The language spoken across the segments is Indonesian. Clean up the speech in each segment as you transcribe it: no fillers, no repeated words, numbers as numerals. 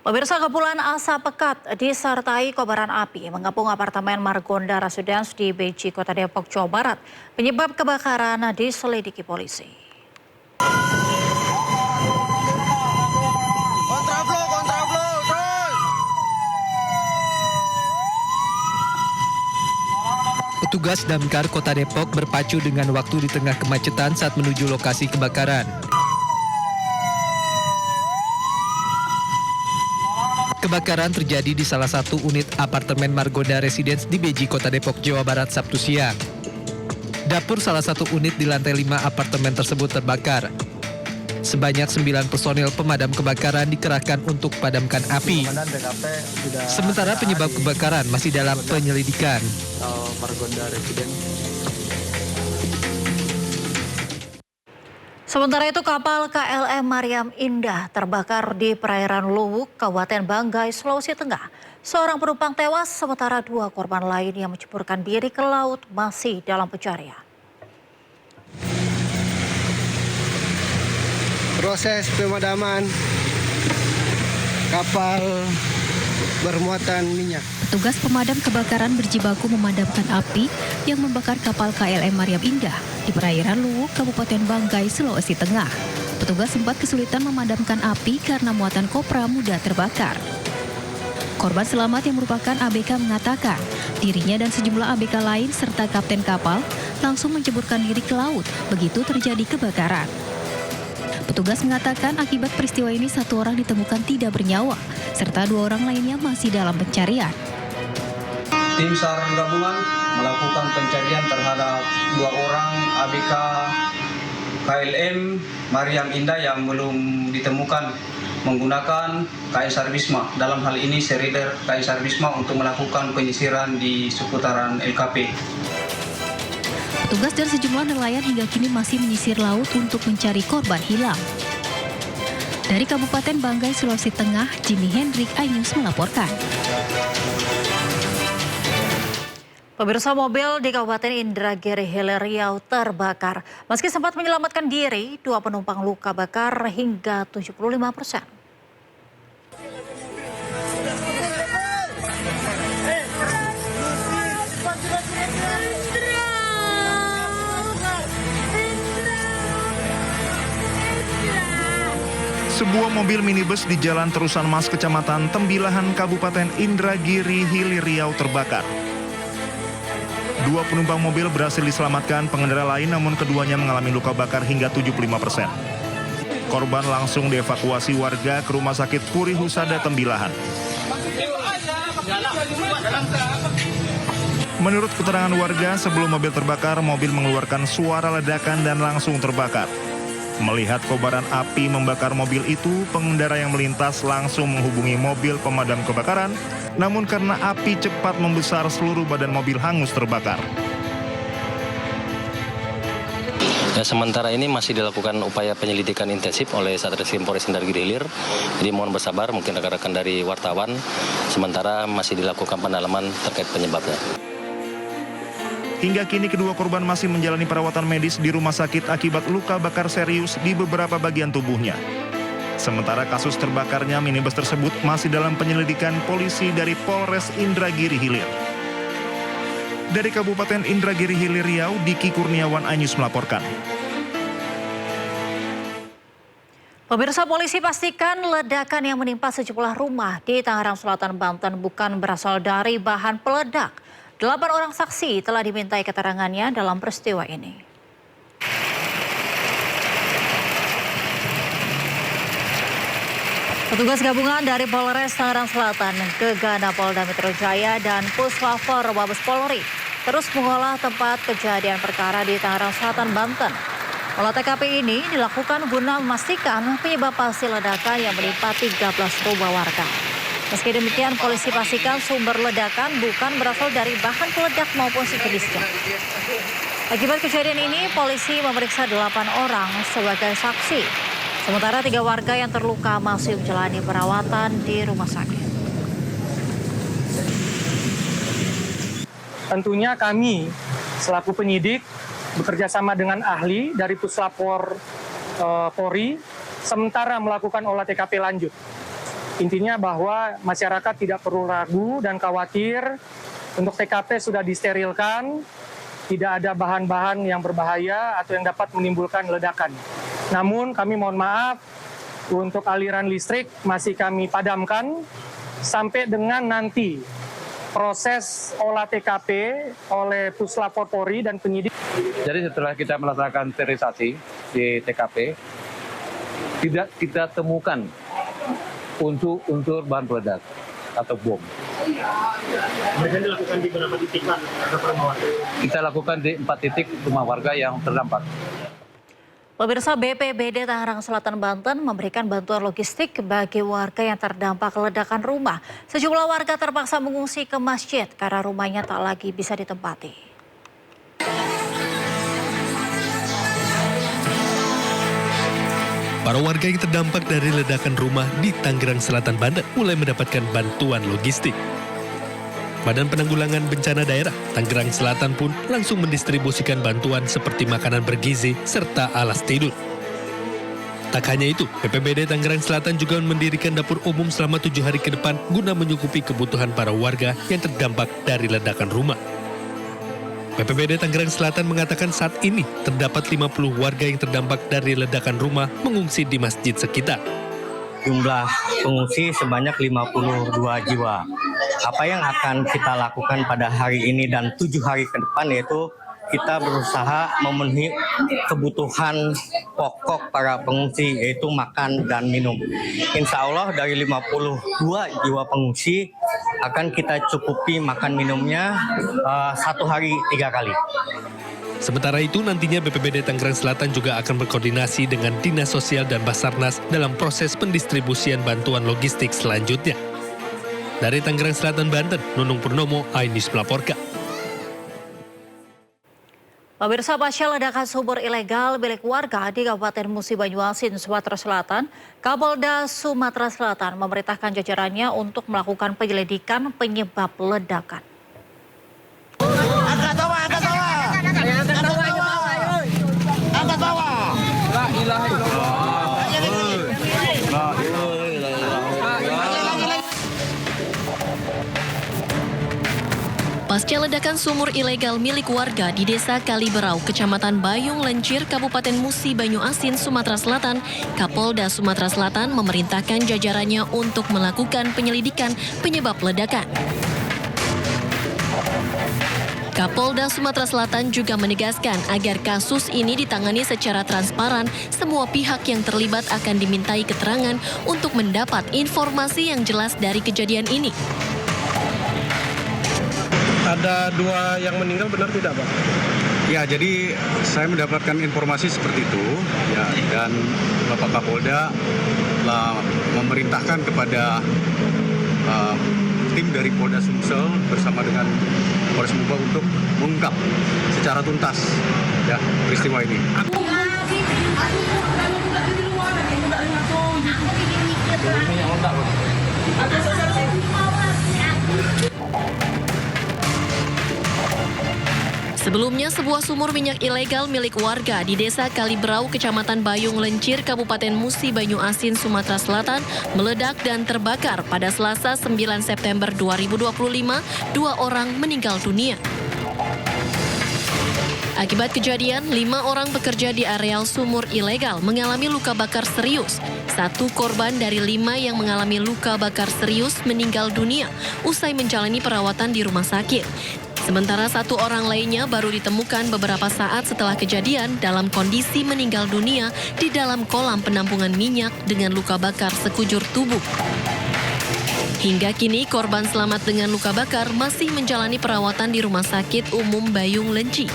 Pemirsa, kepulan asap pekat disertai kobaran api mengepung apartemen Margonda Residence di Beji, Kota Depok, Jawa Barat. Penyebab kebakaran diselidiki polisi. Petugas Damkar Kota Depok berpacu dengan waktu di tengah kemacetan saat menuju lokasi kebakaran. Kebakaran terjadi di salah satu unit apartemen Margonda Residence di Beji, Kota Depok, Jawa Barat, Sabtu siang. Dapur salah satu unit di lantai 5 apartemen tersebut terbakar. Sebanyak 9 personil pemadam kebakaran dikerahkan untuk padamkan api. Sementara penyebab kebakaran masih dalam penyelidikan. Margonda Residence. Sementara itu, kapal KLM Mariam Indah terbakar di perairan Luwuk, Kabupaten Banggai, Sulawesi Tengah. Seorang penumpang tewas, sementara 2 korban lain yang menceburkan diri ke laut masih dalam pencarian. Proses pemadaman kapal bermuatan minyak. Petugas pemadam kebakaran berjibaku memadamkan api yang membakar kapal KLM Mariam Indah di perairan Luwuk, Kabupaten Banggai, Sulawesi Tengah. Petugas sempat kesulitan memadamkan api karena muatan kopra mudah terbakar. Korban selamat yang merupakan ABK mengatakan dirinya dan sejumlah ABK lain serta kapten kapal langsung menceburkan diri ke laut begitu terjadi kebakaran. Petugas mengatakan akibat peristiwa ini 1 orang ditemukan tidak bernyawa, serta 2 orang lainnya masih dalam pencarian. Tim SAR gabungan melakukan pencarian terhadap 2 orang ABK KLM Mariam Indah yang belum ditemukan menggunakan KSR Wisma. Dalam hal ini serider KSR Wisma untuk melakukan penyisiran di seputaran LKP. Petugas dan sejumlah nelayan hingga kini masih menyisir laut untuk mencari korban hilang. Dari Kabupaten Banggai, Sulawesi Tengah, Jimmy Hendrik, iNews melaporkan. Pemirsa, mobil di Kabupaten Indragiri Hilir Riau terbakar. Meski sempat menyelamatkan diri, 2 penumpang luka bakar hingga 75%. Sebuah mobil minibus di Jalan Terusan Mas, Kecamatan Tembilahan, Kabupaten Indragiri Hilir Riau terbakar. 2 penumpang mobil berhasil diselamatkan pengendara lain, namun keduanya mengalami luka bakar hingga 75%. Korban langsung dievakuasi warga ke Rumah Sakit Puri Husada Tembilahan. Menurut keterangan warga, sebelum mobil terbakar, mobil mengeluarkan suara ledakan dan langsung terbakar. Melihat kobaran api membakar mobil itu, pengendara yang melintas langsung menghubungi mobil pemadam kebakaran, namun karena api cepat membesar, seluruh badan mobil hangus terbakar. Ya, sementara ini masih dilakukan upaya penyelidikan intensif oleh Satreskrim Polres Indragiri Hilir. Jadi mohon bersabar, mungkin rekan-rekan dari wartawan, sementara masih dilakukan pendalaman terkait penyebabnya. Hingga kini kedua korban masih menjalani perawatan medis di rumah sakit akibat luka bakar serius di beberapa bagian tubuhnya. Sementara kasus terbakarnya minibus tersebut masih dalam penyelidikan polisi dari Polres Indragiri Hilir. Dari Kabupaten Indragiri Hilir Riau, Diki Kurniawan, iNews melaporkan. Pemirsa, polisi pastikan ledakan yang menimpa sejumlah rumah di Tangerang Selatan, Banten bukan berasal dari bahan peledak. 8 orang saksi telah dimintai keterangannya dalam peristiwa ini. Petugas gabungan dari Polres Tangerang Selatan, Gegana Polda Metro Jaya, dan Puslapor Mabes Polri terus mengolah tempat kejadian perkara di Tangerang Selatan, Banten. Olah TKP ini dilakukan guna memastikan penyebab pasti ledakan yang menimpa 13 rumah warga. Meski demikian, polisi pastikan sumber ledakan bukan berasal dari bahan peledak maupun sejenisnya. Akibat kejadian ini, polisi memeriksa 8 orang sebagai saksi. Sementara 3 warga yang terluka masih menjalani perawatan di rumah sakit. Tentunya kami selaku penyidik bekerja sama dengan ahli dari Puslapor Polri sementara melakukan olah TKP lanjut. Intinya bahwa masyarakat tidak perlu ragu dan khawatir, untuk TKP sudah disterilkan, tidak ada bahan-bahan yang berbahaya atau yang dapat menimbulkan ledakan. Namun kami mohon maaf, untuk aliran listrik masih kami padamkan sampai dengan nanti proses olah TKP oleh Puslapor Polri dan penyidik. Jadi setelah kita melaksanakan sterilisasi di TKP, tidak kita temukan unsur bahan peledak atau bom. Mereka dilakukan di beberapa titik Pak, rumah warga? Kita lakukan di 4 titik rumah warga yang terdampak. Pemirsa, BPBD Tangerang Selatan, Banten memberikan bantuan logistik bagi warga yang terdampak ledakan rumah. Sejumlah warga terpaksa mengungsi ke masjid karena rumahnya tak lagi bisa ditempati. Para warga yang terdampak dari ledakan rumah di Tangerang Selatan, Banten mulai mendapatkan bantuan logistik. Badan Penanggulangan Bencana Daerah Tangerang Selatan pun langsung mendistribusikan bantuan seperti makanan bergizi serta alas tidur. Tak hanya itu, BPBD Tangerang Selatan juga mendirikan dapur umum selama 7 hari ke depan guna menyukupi kebutuhan para warga yang terdampak dari ledakan rumah. BPBD Tangerang Selatan mengatakan saat ini terdapat 50 warga yang terdampak dari ledakan rumah mengungsi di masjid sekitar. Jumlah pengungsi sebanyak 52 jiwa. Apa yang akan kita lakukan pada hari ini dan 7 hari ke depan yaitu kita berusaha memenuhi kebutuhan pokok para pengungsi yaitu makan dan minum. Insya Allah dari 52 jiwa pengungsi akan kita cukupi makan minumnya 1 hari 3 kali. Sementara itu nantinya BPBD Tangerang Selatan juga akan berkoordinasi dengan Dinas Sosial dan Basarnas dalam proses pendistribusian bantuan logistik selanjutnya. Dari Tangerang Selatan, Banten, Nunung Purnomo, iNews melaporkan. Pemirsa, pasca ledakan sumur ilegal milik warga di Kabupaten Musi Banyuasin, Sumatera Selatan, Kapolda Sumatera Selatan memerintahkan jajarannya untuk melakukan penyelidikan penyebab ledakan. Angkat bawah, angkat bawah. Angkat bawah. Angkat bawah. La ilaha illallah. Pasca ledakan sumur ilegal milik warga di Desa Kaliberau, Kecamatan Bayung Lencir, Kabupaten Musi Banyuasin, Sumatera Selatan, Kapolda Sumatera Selatan memerintahkan jajarannya untuk melakukan penyelidikan penyebab ledakan. Kapolda Sumatera Selatan juga menegaskan agar kasus ini ditangani secara transparan, semua pihak yang terlibat akan dimintai keterangan untuk mendapat informasi yang jelas dari kejadian ini. Ada 2 yang meninggal, benar tidak Pak? Ya, jadi saya mendapatkan informasi seperti itu, ya, dan Bapak Kapolda telah memerintahkan kepada tim dari Polda Sumsel bersama dengan Polres Muba untuk mengungkap secara tuntas ya peristiwa ini. Sebelumnya, sebuah sumur minyak ilegal milik warga di Desa Kaliberau, Kecamatan Bayung Lencir, Kabupaten Musi Banyuasin, Sumatera Selatan, meledak dan terbakar pada Selasa 9 September 2025, 2 orang meninggal dunia. Akibat kejadian, 5 orang pekerja di areal sumur ilegal mengalami luka bakar serius. 1 korban dari 5 yang mengalami luka bakar serius meninggal dunia usai menjalani perawatan di rumah sakit. Sementara 1 orang lainnya baru ditemukan beberapa saat setelah kejadian dalam kondisi meninggal dunia di dalam kolam penampungan minyak dengan luka bakar sekujur tubuh. Hingga kini korban selamat dengan luka bakar masih menjalani perawatan di Rumah Sakit Umum Bayung Lenci.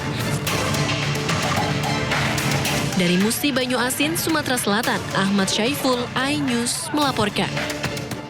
Dari Musi Banyuasin, Sumatera Selatan, Ahmad Syaiful, iNews melaporkan.